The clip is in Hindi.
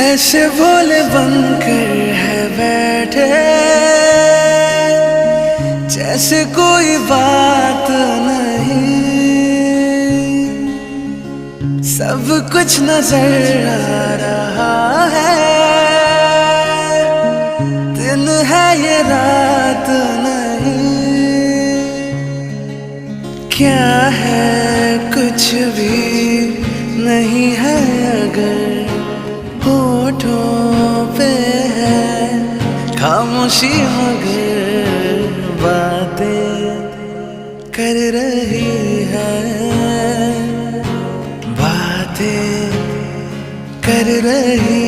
ऐसे भोले बनकर है बैठे, जैसे कोई बात नहीं। सब कुछ नजर आ रहा है, दिन है ये रात नहीं। क्या है कुछ भी नहीं है अगर होठों पे है खामोशी, मगर बातें कर रही है, बातें कर रही